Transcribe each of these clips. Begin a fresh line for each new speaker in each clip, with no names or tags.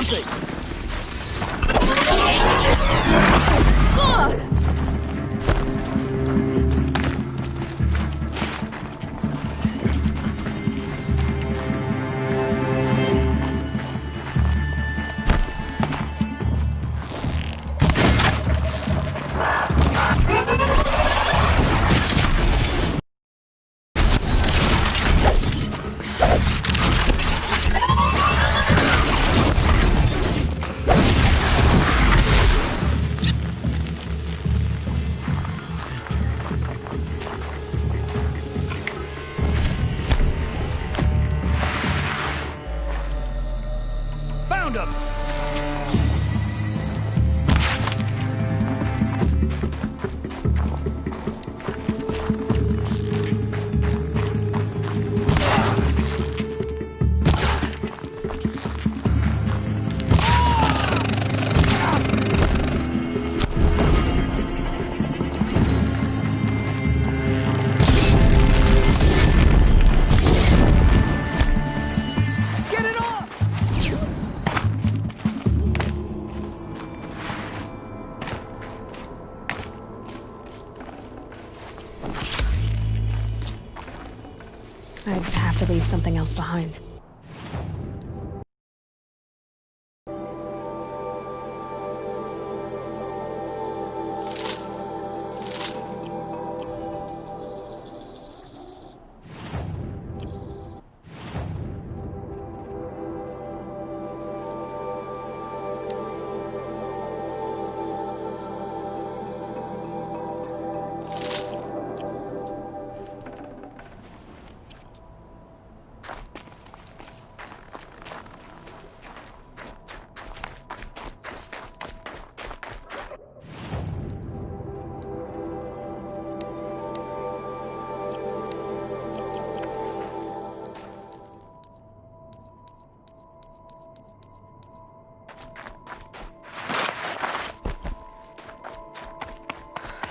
something! Found him!
I'd have to leave something else behind.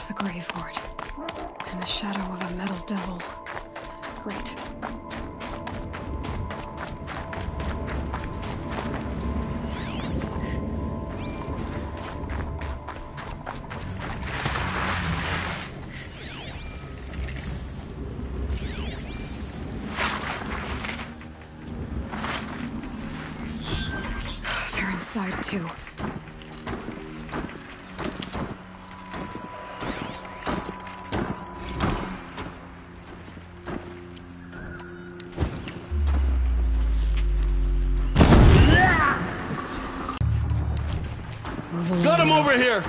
The Grave-Hoard. In the shadow of a metal devil. Great. They're inside too.
Got him over here!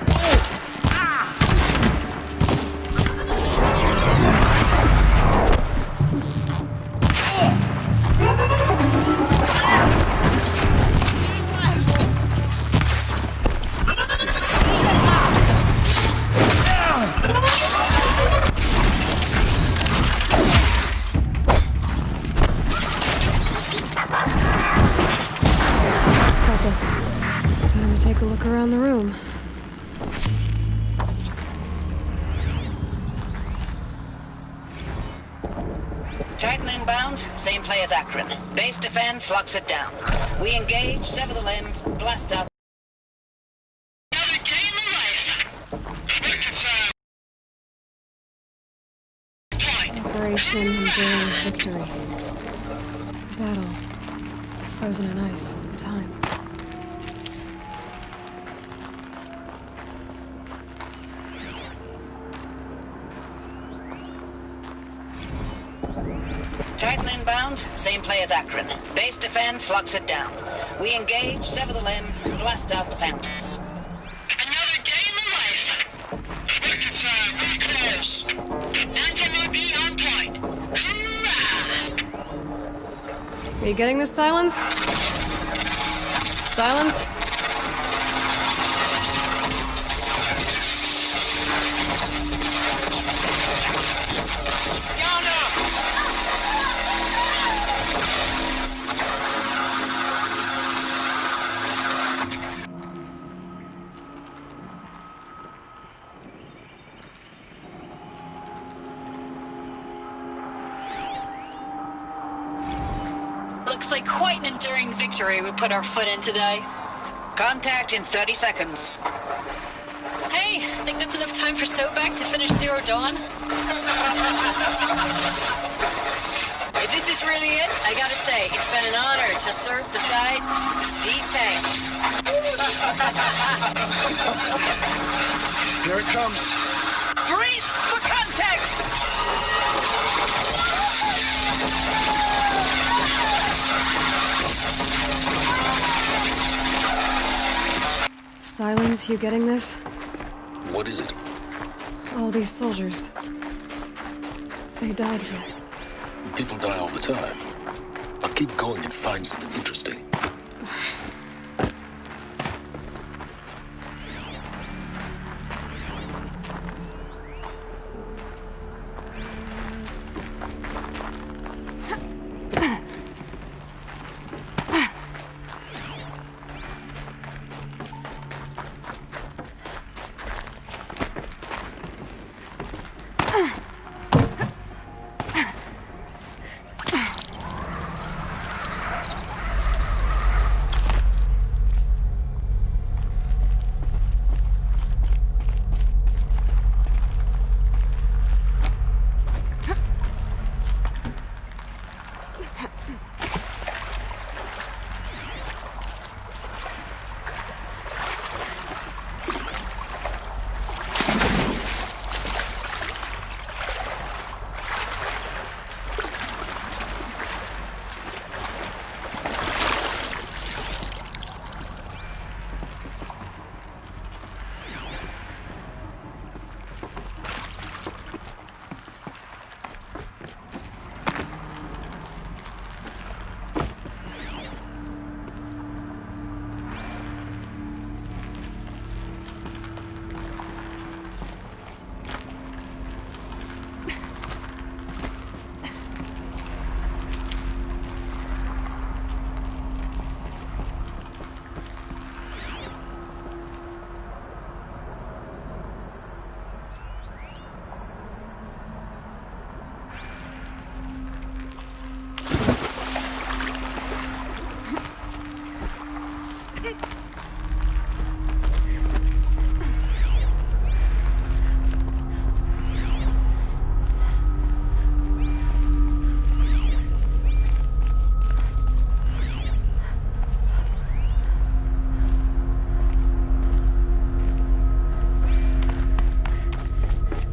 That does it. Time to take a look around the room.
Titan inbound, same play as Akron. Base defense locks it down. We engage, sever the limbs, blast out. Another game of life!
Operation Enduring Victory. Battle. Frozen in ice. Time.
Titan inbound, same play as Akron. Base defense locks it down. We engage, sever the limbs, blast out the fountains. Another game of life! Record time, we're close. NWB on point. Hoorah!
Are you getting this, Silence? Silence?
Looks like quite an enduring victory we put our foot in today.
Contact in 30 seconds.
Hey, think that's enough time for Sobek to finish Zero Dawn?
If this is really it, I gotta say, it's been an honor to serve beside these tanks.
Here it comes.
Brace for contact!
Silence, you getting this?
What is it?
All these soldiers. They died here.
People die all the time. I'll keep going and find something interesting.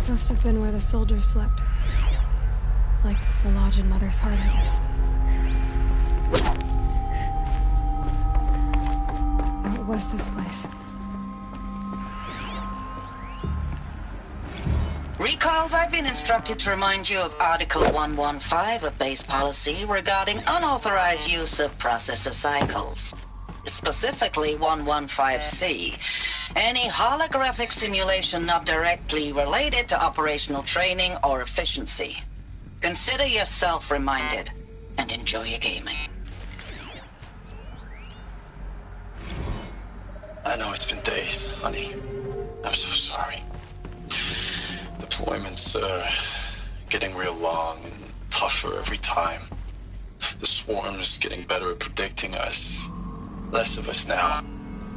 Must have been where the soldiers slept. Like the lodge in Mother's Heart, I guess. What was this place?
Recalls, I've been instructed to remind you of Article 115 of base policy regarding unauthorized use of processor cycles. Specifically 115C. Any holographic simulation not directly related to operational training or efficiency. Consider yourself reminded and enjoy your gaming.
I know it's been days, honey. I'm so sorry. Deployments are getting real long and tougher every time. The swarm is getting better at predicting us. Less of us now.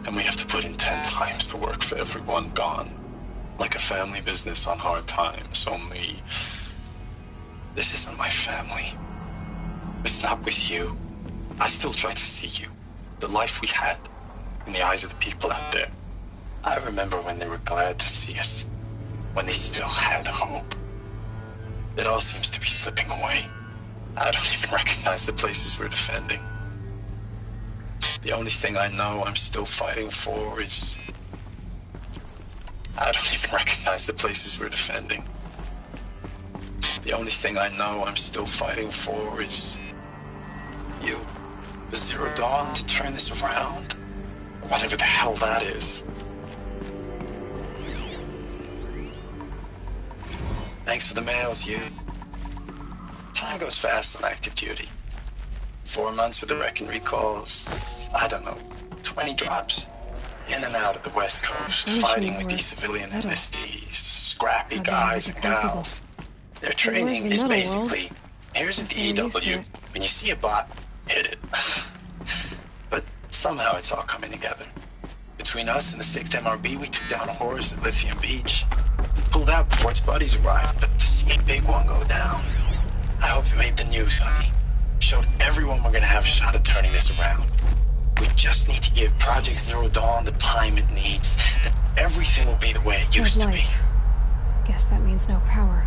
And we have to put in 10 times the work for everyone gone. Like a family business on hard times, only... this isn't my family. It's not with you. I still try to see you. The life we had. In the eyes of the people out there. I remember when they were glad to see us. When they still had hope. It all seems to be slipping away. I don't even recognize the places we're defending. The only thing I know I'm still fighting for is... I don't even recognize the places we're defending. The only thing I know I'm still fighting for is... you. Zero Dawn to turn this around. Whatever the hell that is. Thanks for the mails, you. Time goes fast on active duty. 4 months with the wreck and recalls. I don't know, 20 drops. In and out of the West Coast, fighting with these civilian enlistees, scrappy guys and gals. Their training is basically, here's a DEW. When you see a bot, hit it. But somehow it's all coming together. Between us and the 6th MRB, we took down a horse at Lithium Beach. He pulled out before its buddies arrived, but to see a big one go down... I hope you made the news, honey. Showed everyone we're gonna have a shot at turning this around. We just need to give Project Zero Dawn the time it needs, and everything will be the way it used to be.
Guess that means no power.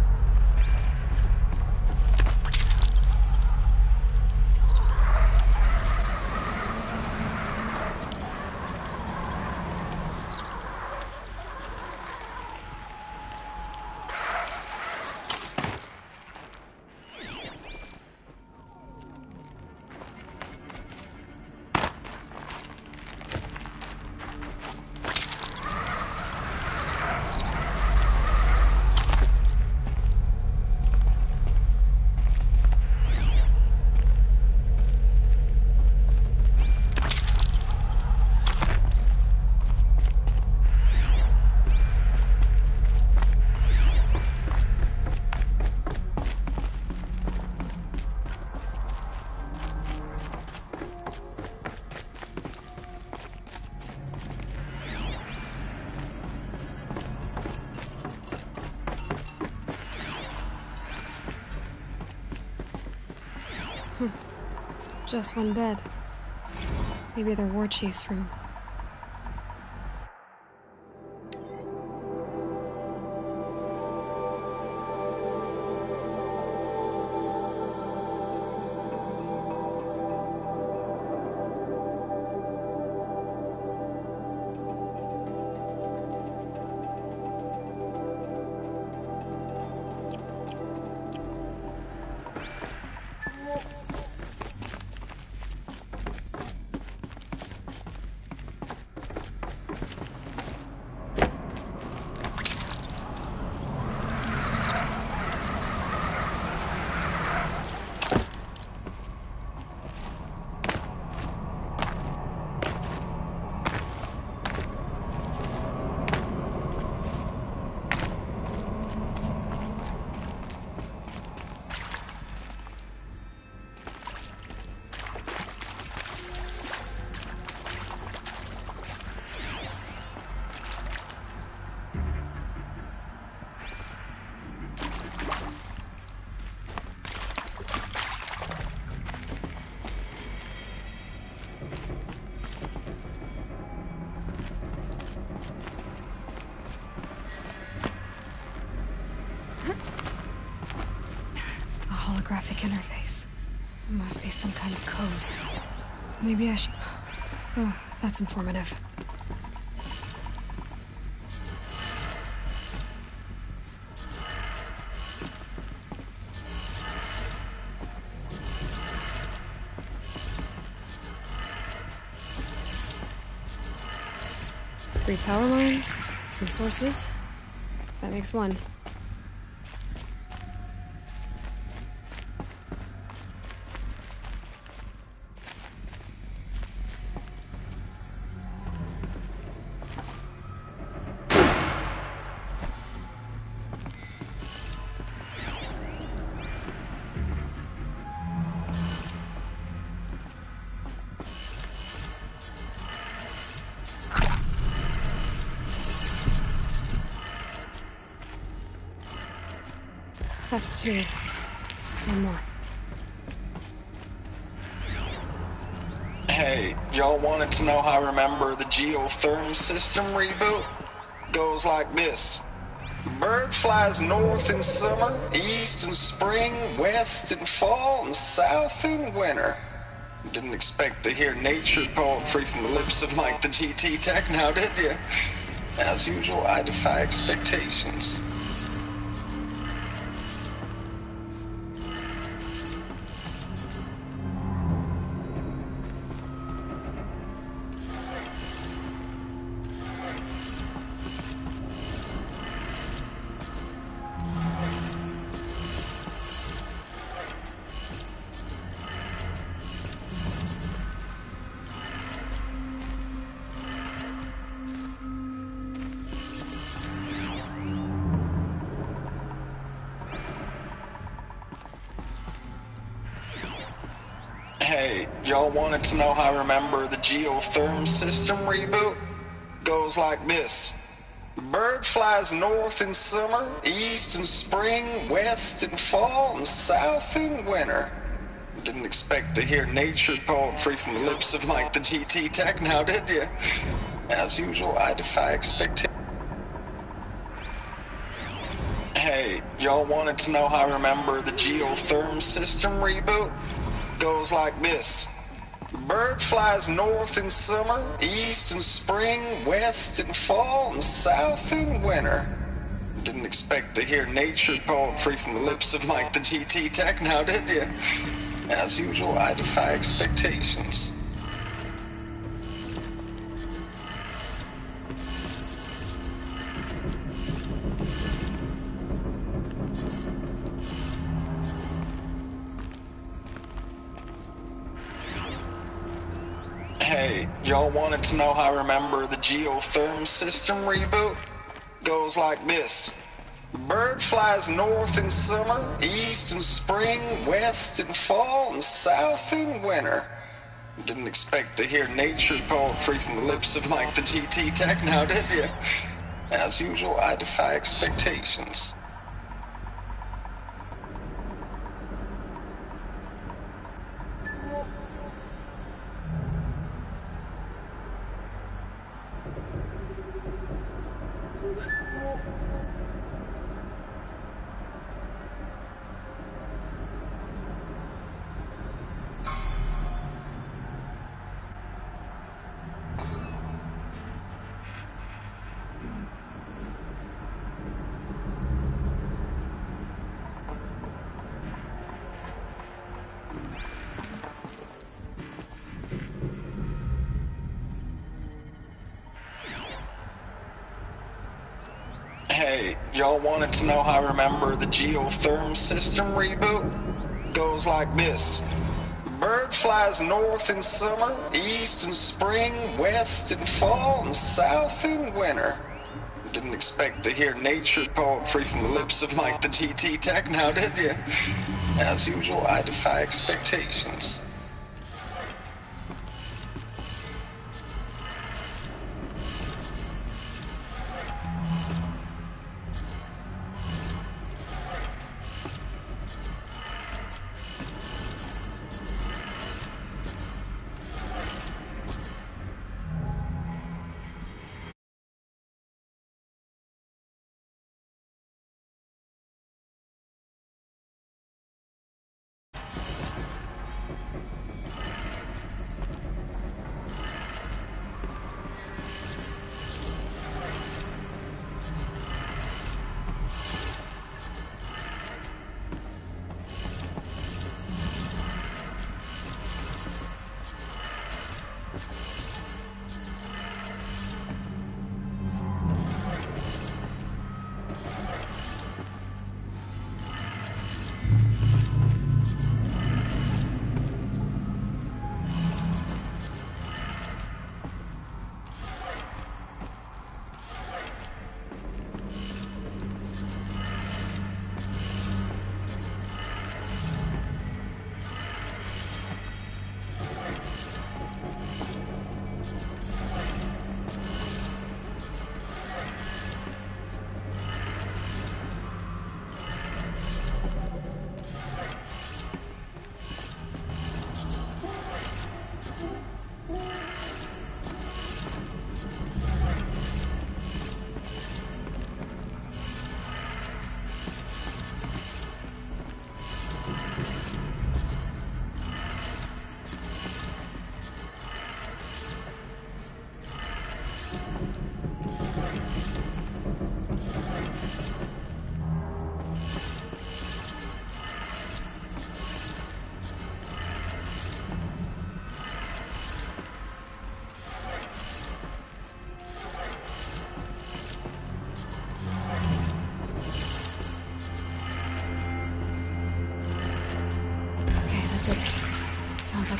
Just one bed. Maybe they're war chief's room. Holographic interface. It must be some kind of code. Maybe I should... Oh, that's informative. Three power lines, some sources. That makes one. That's two. One more.
Hey, y'all wanted to know how I remember the geothermal system reboot? Goes like this. Bird flies north in summer, east in spring, west in fall, and south in winter. Didn't expect to hear nature poetry from the lips of Mike the GT Tech now, did you? As usual, I defy expectations. Hey, y'all wanted to know how I remember the geothermal system reboot? goes like this. Bird flies north in summer, east in spring, west in fall, and south in winter. Didn't expect to hear nature poetry from the lips of Mike the GT Tech now, did you? As usual, I defy expectation. Hey, y'all wanted to know how I remember the geotherm system reboot? Goes like this. Bird flies north in summer, east in spring, west in fall, and south in winter. Didn't expect to hear nature poetry from the lips of Mike the GT Tech now, did you? As usual, I defy expectations. Hey, y'all wanted to know how I remember the geotherm system reboot? Goes like this. Bird flies north in summer, east in spring, west in fall, and south in winter. Didn't expect to hear nature poetry from the lips of Mike the GT Tech now, did you? As usual, I defy expectations. Hey, y'all wanted to know how I remember the geotherm system reboot? Goes like this. Bird flies north in summer, east in spring, west in fall, and south in winter. Didn't expect to hear nature poetry from the lips of Mike the GT Tech now, did you? As usual, I defy expectations.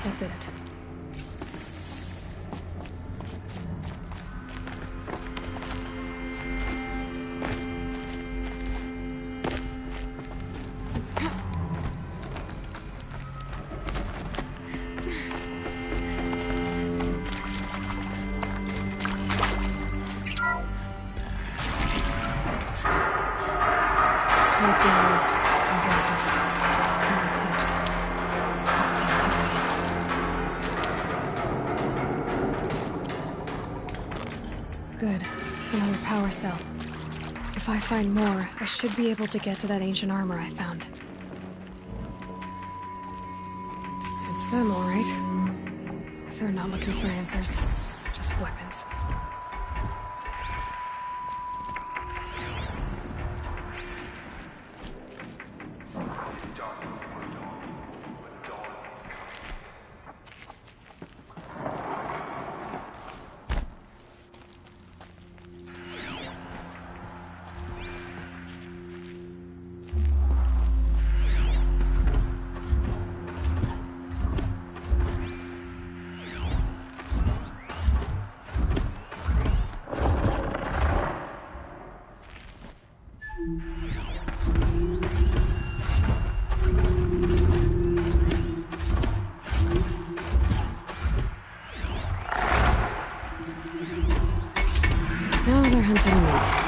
That did it. Good. Another power cell. If I find more, I should be able to get to that ancient armor I found. It's them, all right. They're not looking for answers, just weapons. Now they're hunting me.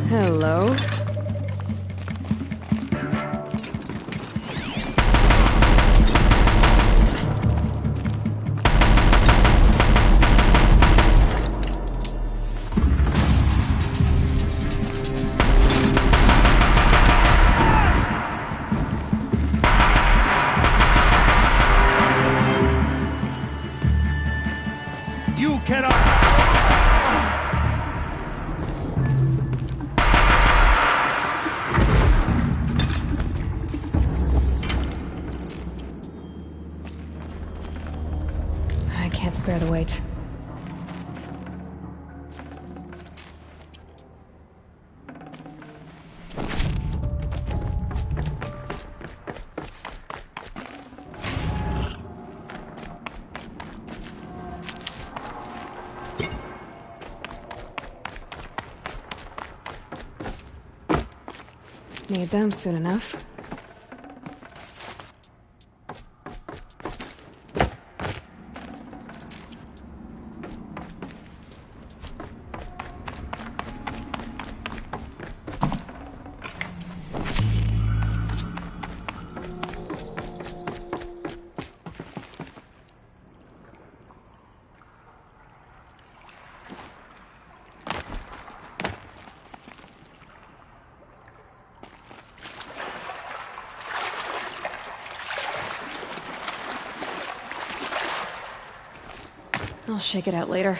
Hello?
You cannot...
Bear the weight. Need them soon enough. I'll shake it out later.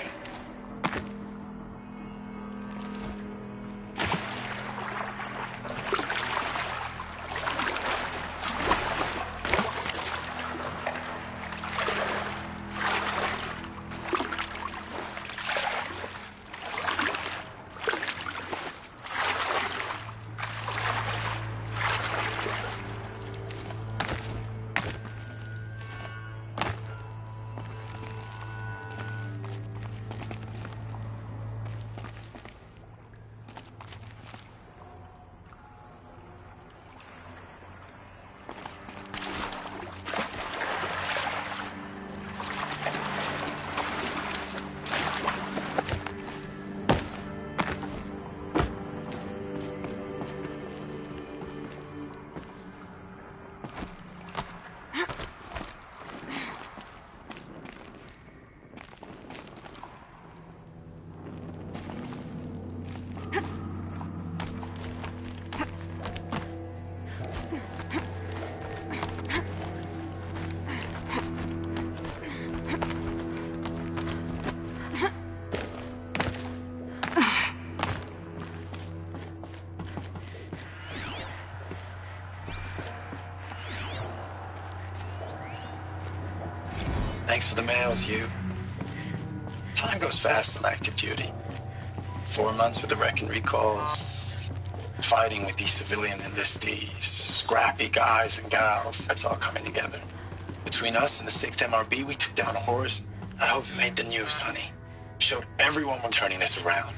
Thanks for the mails, you. Time goes fast on active duty. 4 months with the wreck and recalls, fighting with these civilian enlistees, scrappy guys and gals. That's all coming together. Between us and the 6th MRB, we took down a horse. I hope it made the news, honey. Showed everyone we're turning this around.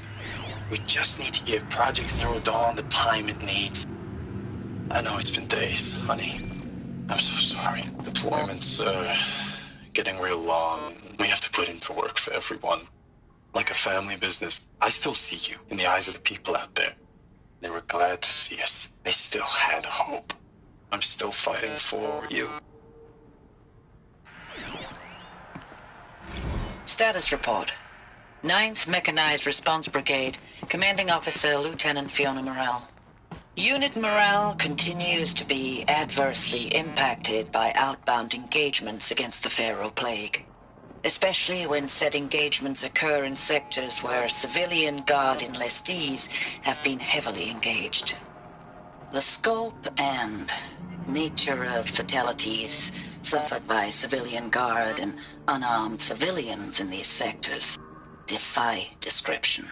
We just need to give Project Zero Dawn the time it needs. I know it's been days, honey. I'm so sorry. Deployments, getting real long. We have to put into work for everyone. Like a family business. I still see you in the eyes of the people out there. They were glad to see us. They still had hope. I'm still fighting for you.
Status report. 9th Mechanized Response Brigade, Commanding Officer Lieutenant Fiona Morrell. Unit morale continues to be adversely impacted by outbound engagements against the Pharaoh Plague, especially when said engagements occur in sectors where civilian guard enlistees have been heavily engaged. The scope and nature of fatalities suffered by civilian guard and unarmed civilians in these sectors defy description.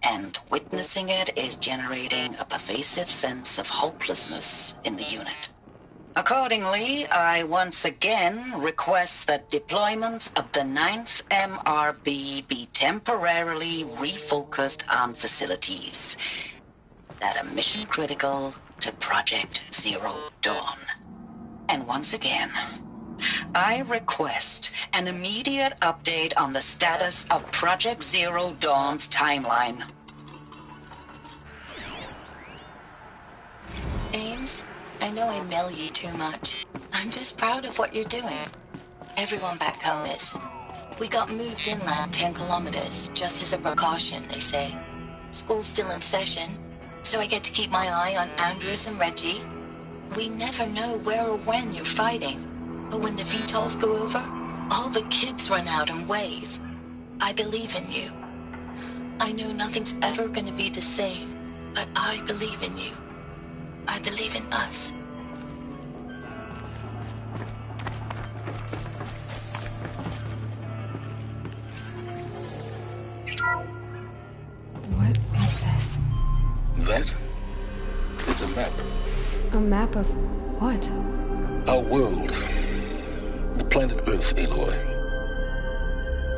And witnessing it is generating a pervasive sense of hopelessness in the unit. Accordingly, I once again request that deployments of the 9th MRB be temporarily refocused on facilities that are mission critical to Project Zero Dawn. And once again, I request an immediate update on the status of Project Zero Dawn's timeline.
Ames, I know I mail you too much. I'm just proud of what you're doing. Everyone back home is. We got moved inland 10 kilometers, just as a precaution, they say. School's still in session, so I get to keep my eye on Andres and Reggie. We never know where or when you're fighting. But when the VTOLs go over, all the kids run out and wave. I believe in you. I know nothing's ever gonna be the same, but I believe in you. I believe in us.
that? It's a map.
A map of what?
Our world. The planet Earth, Aloy.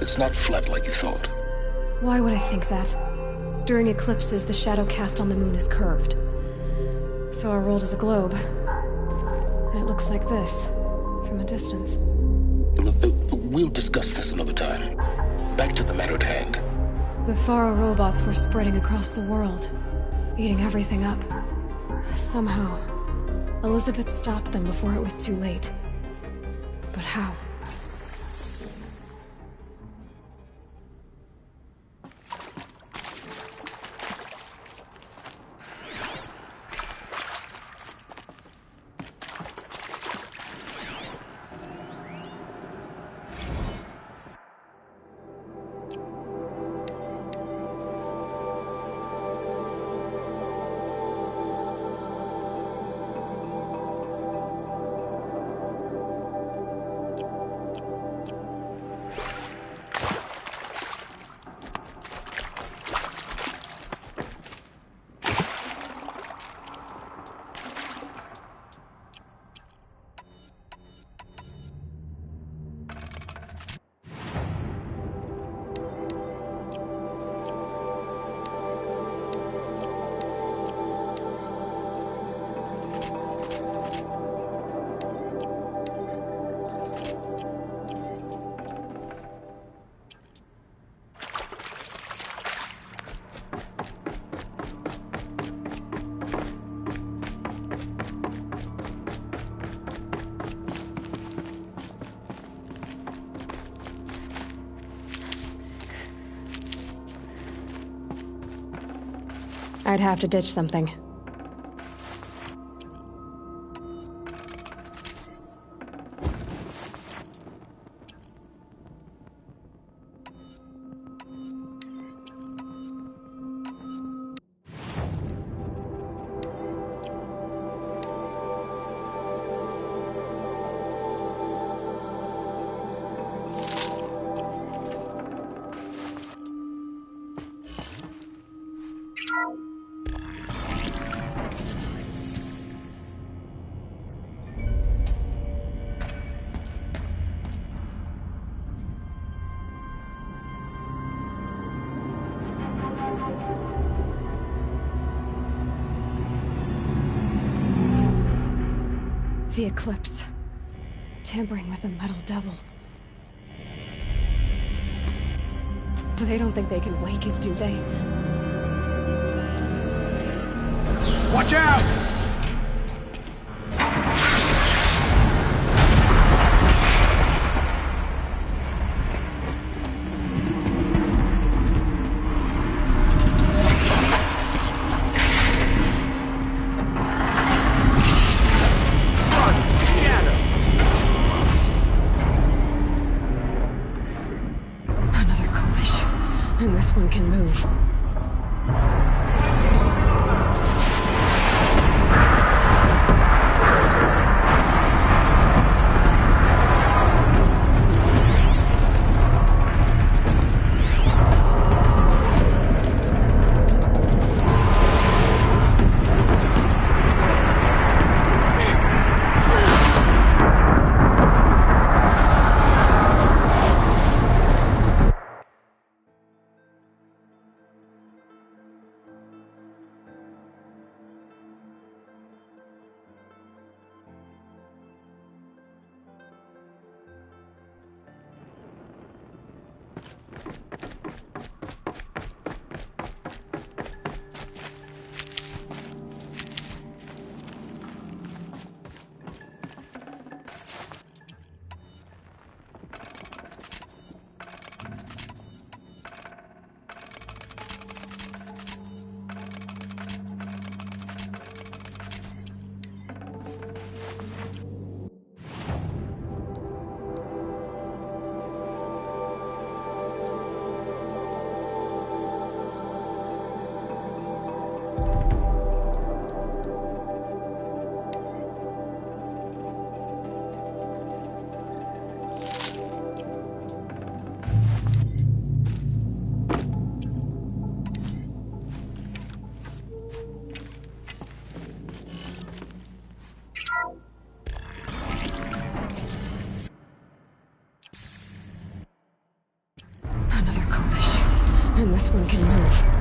It's not flat like you thought.
Why would I think that? During eclipses, the shadow cast on the moon is curved. So our world is a globe. And it looks like this, from a distance.
We'll discuss this another time. Back to the matter at hand.
The Faro robots were spreading across the world, eating everything up. Somehow, Elizabeth stopped them before it was too late. But how? I'd have to ditch something. The eclipse. Tampering with the metal devil. They don't think they can wake it, do they?
Watch out!
And this one can move. this one can move.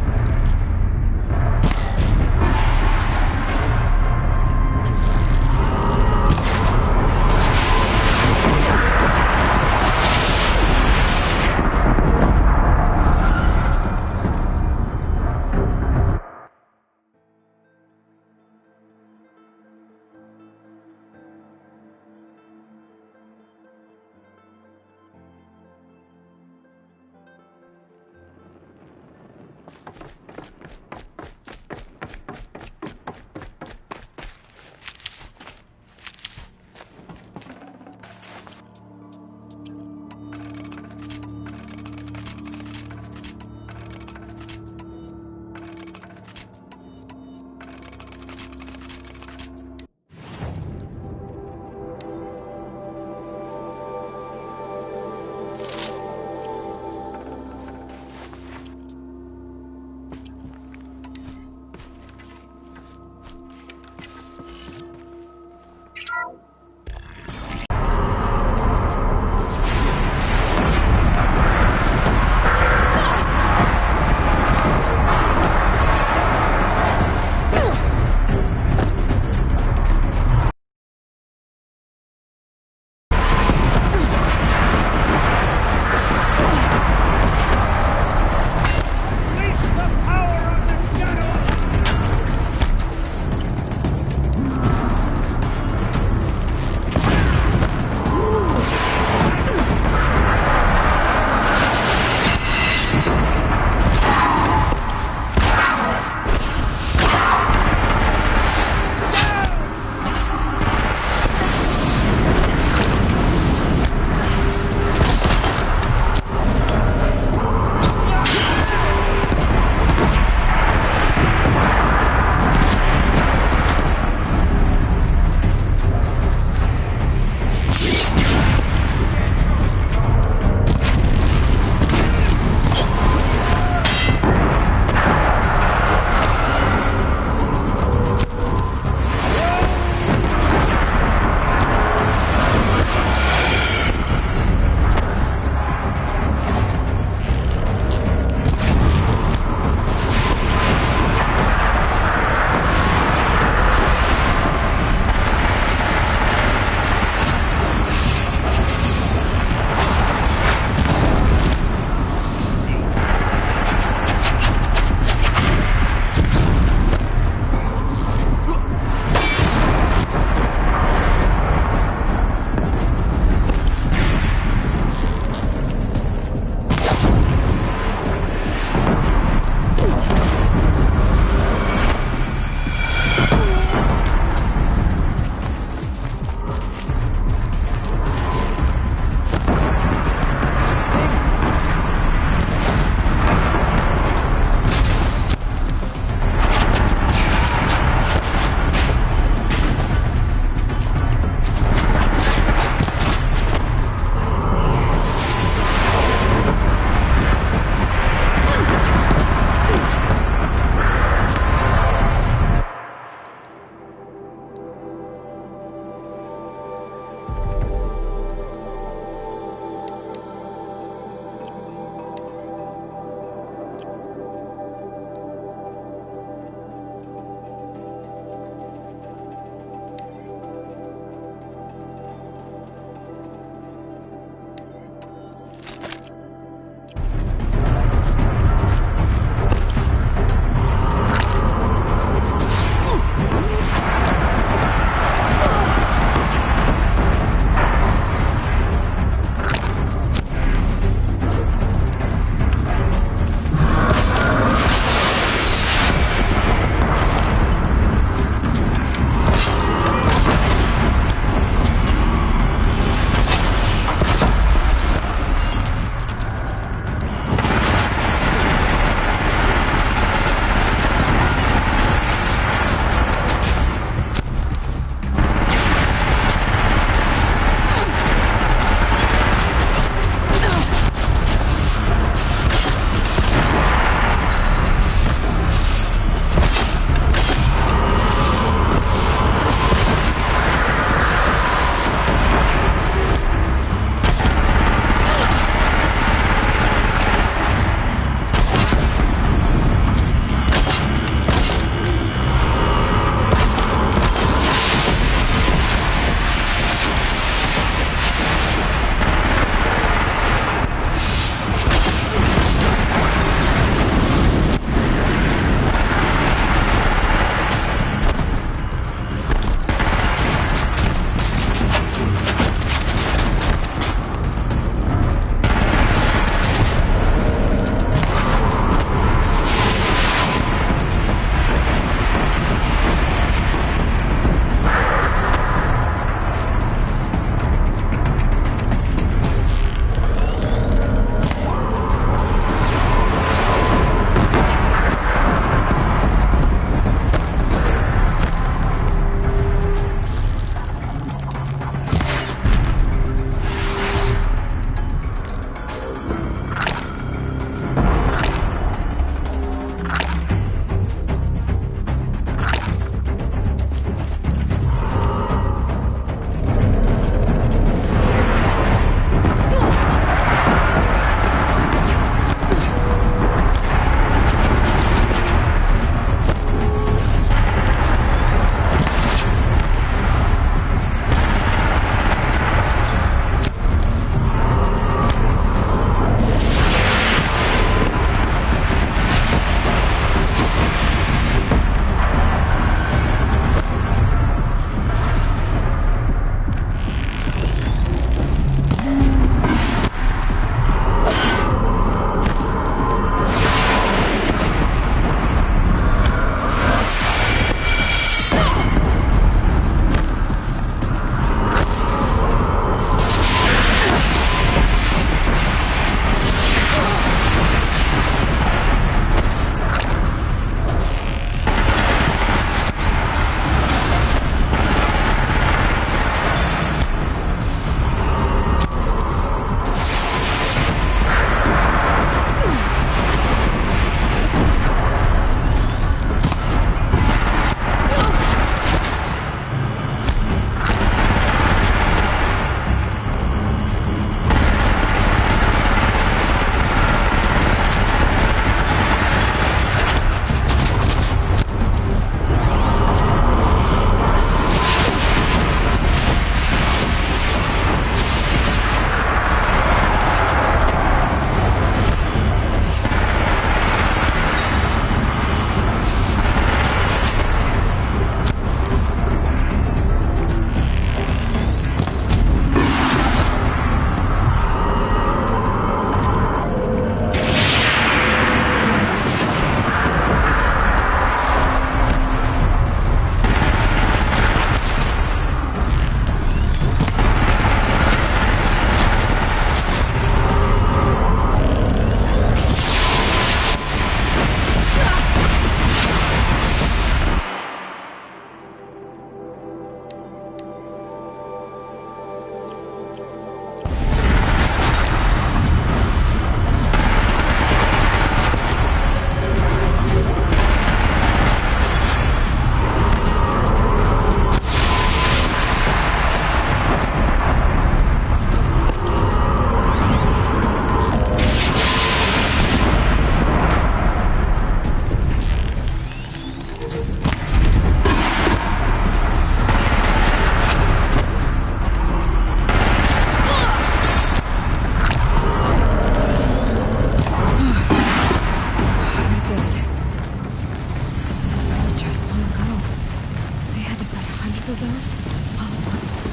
of those all at once.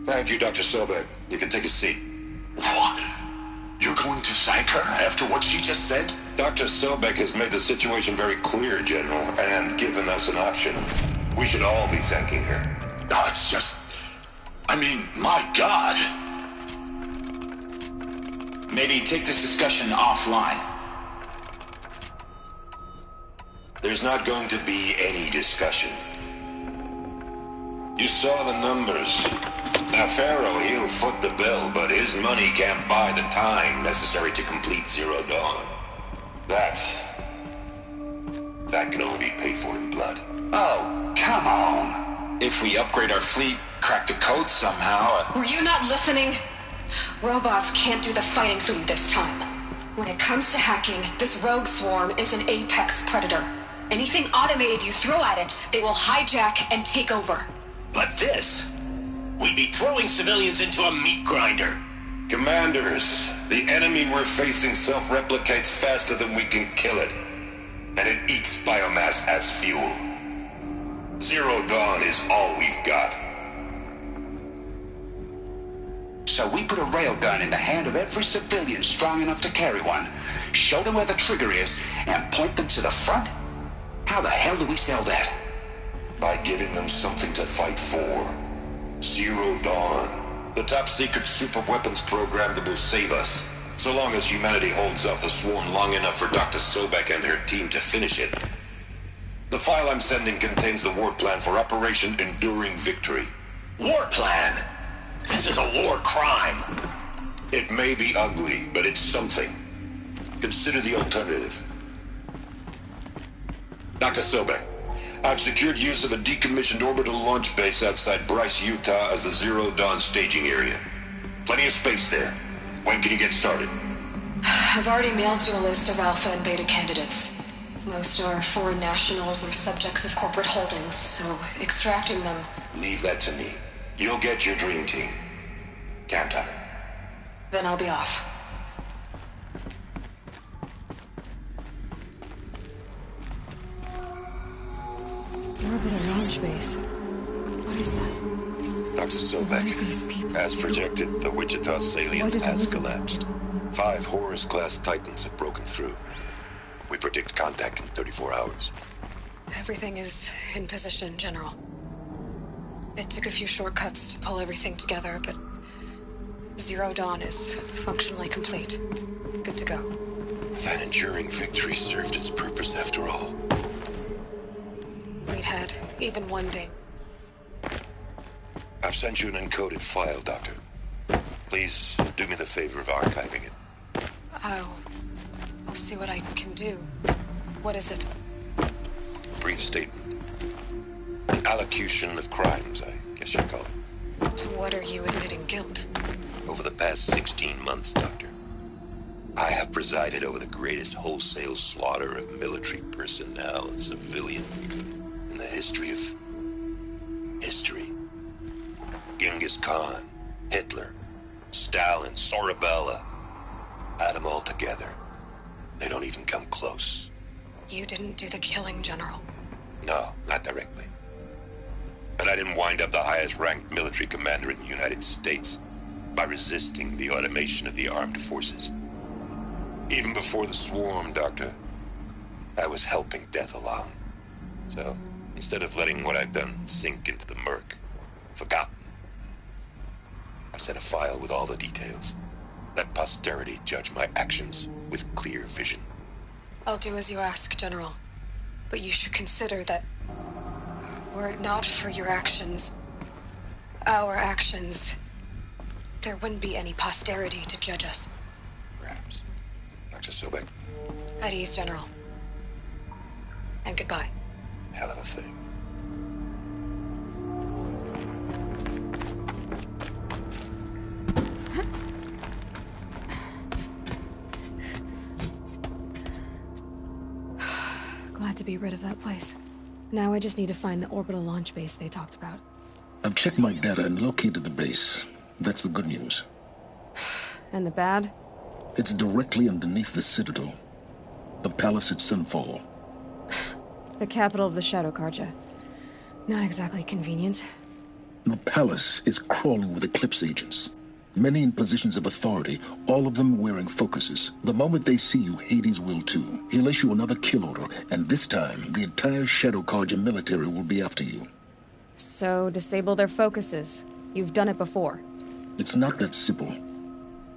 Thank you, Dr. Sobek. You can take a seat.
What? You're going to thank her after what she just said?
Dr. Sobek has made the situation very clear, General, and given us an option. We should all be thanking her.
No, it's just... I mean, my God. Maybe take this discussion offline.
There's not going to be any discussion. You saw the numbers. Now, Pharaoh, he'll foot the bill, but his money can't buy the time necessary to complete Zero Dawn. That can only be paid for in blood.
Oh, come on. If we upgrade our fleet, crack the code somehow...
Were you not listening? Robots can't do the fighting for you this time. When it comes to hacking, this rogue swarm is an apex predator. Anything automated you throw at it, they will hijack and take over.
But this... We'd be throwing civilians into a meat grinder.
Commanders, the enemy we're facing self-replicates faster than we can kill it. And it eats biomass as fuel. Zero Dawn is all we've got.
So we put a railgun in the hand of every civilian strong enough to carry one, show them where the trigger is, and point them to the front? How the hell do we sell that?
By giving them something to fight for. Zero Dawn. The top-secret superweapons program that will save us. So long as humanity holds off the swarm long enough for Dr. Sobek and her team to finish it. The file I'm sending contains the war plan for Operation Enduring Victory.
War plan? This is a war crime.
It may be ugly, but it's something. Consider the alternative. Dr. Sobek, I've secured use of a decommissioned orbital launch base outside Bryce, Utah as the Zero Dawn staging area. Plenty of space there. When can you get started?
I've already mailed you a list of alpha and beta candidates. Most are foreign nationals or subjects of corporate holdings, so extracting them...
Leave that to me. You'll get your dream team. Count on it.
Then I'll be off.
Orbital launch base. What is that?
Dr. Sobek, as projected, the Wichita salient has collapsed. 5 Horus-class Titans have broken through. We predict contact in 34 hours.
Everything is in position, General. It took a few shortcuts to pull everything together, but Zero Dawn is functionally complete. Good to go.
That enduring victory served its purpose after all.
We'd had even one day.
I've sent you an encoded file, Doctor. Please do me the favor of archiving it.
I'll see what I can do. What is it?
Brief statement. An allocution of crimes, I guess you'd call it.
To what are you admitting guilt?
Over the past 16 months, Doctor, I have presided over the greatest wholesale slaughter of military personnel and civilians in the history of history. Genghis Khan, Hitler, Stalin, Sorabella. Add them all together. They don't even come close.
You didn't do the killing, General.
No, not directly. But I didn't wind up the highest-ranked military commander in the United States by resisting the automation of the armed forces. Even before the swarm, Doctor, I was helping death along. So, instead of letting what I've done sink into the murk, forgotten, I sent a file with all the details. Let posterity judge my actions with clear vision.
I'll do as you ask, General. But you should consider that were it not for your actions, our actions,
there wouldn't be any posterity to judge us.
Perhaps. Dr. Sobek,
At ease, General. And goodbye.
hell of a thing.
Glad to be rid of that place. Now I just need to find the orbital launch base they talked about.
I've checked my data and located the base. That's the good news.
And the bad?
It's directly underneath the Citadel. The palace at Sunfall.
The capital of the Shadow Carja. Not exactly convenient.
The palace is crawling with Eclipse agents. Many in positions of authority, all of them wearing focuses. The moment they see you, Hades will too. He'll issue another kill order, and this time, the entire Shadow Carja military will be after you.
So, disable their focuses. You've done it before.
It's not that simple.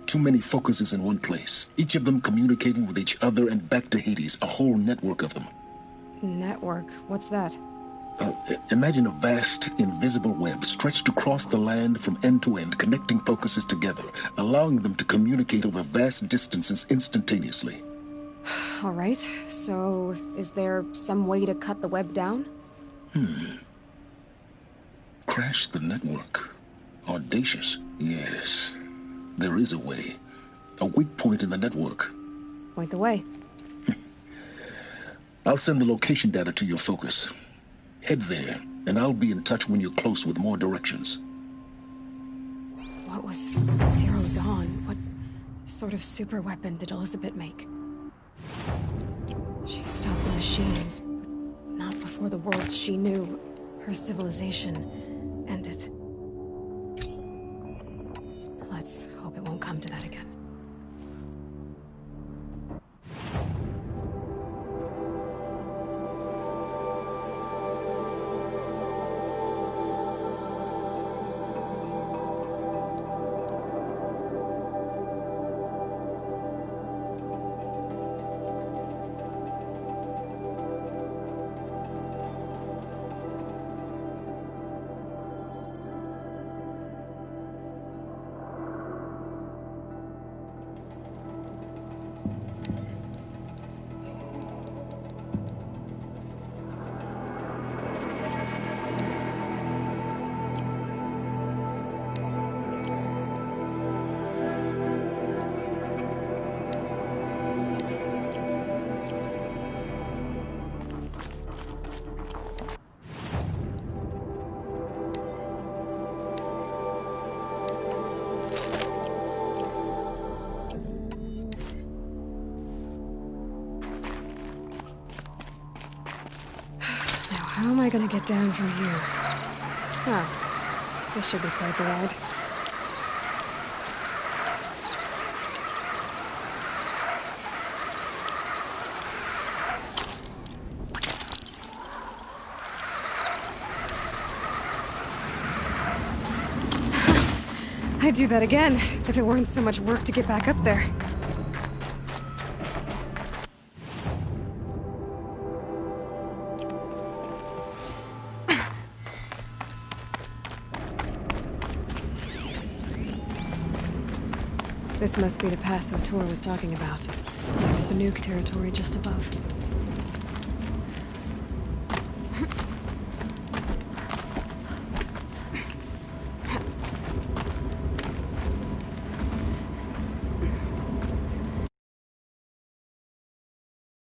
Too many focuses in one place, each of them communicating with each other and back to Hades, a whole network of them.
Network? What's that?
Imagine a vast, invisible web stretched across the land from end to end, connecting focuses together, allowing them to communicate over vast distances instantaneously.
All right, so is there some way to cut the web down?
Crash the network. Audacious. Yes, there is a way. A weak point in the network.
Point the way.
I'll send the location data to your focus. Head there, and I'll be in touch when you're close with more directions.
What was Zero Dawn? What sort of super weapon did Elizabeth make? She stopped the machines, but not before the world she knew, her civilization, ended. Let's hope it won't come to that again. How am I gonna get down from here? Oh, this should be quite the ride. I'd do that again, if it weren't so much work to get back up there. This must be the pass O'Toole was talking about. The nuke territory just above.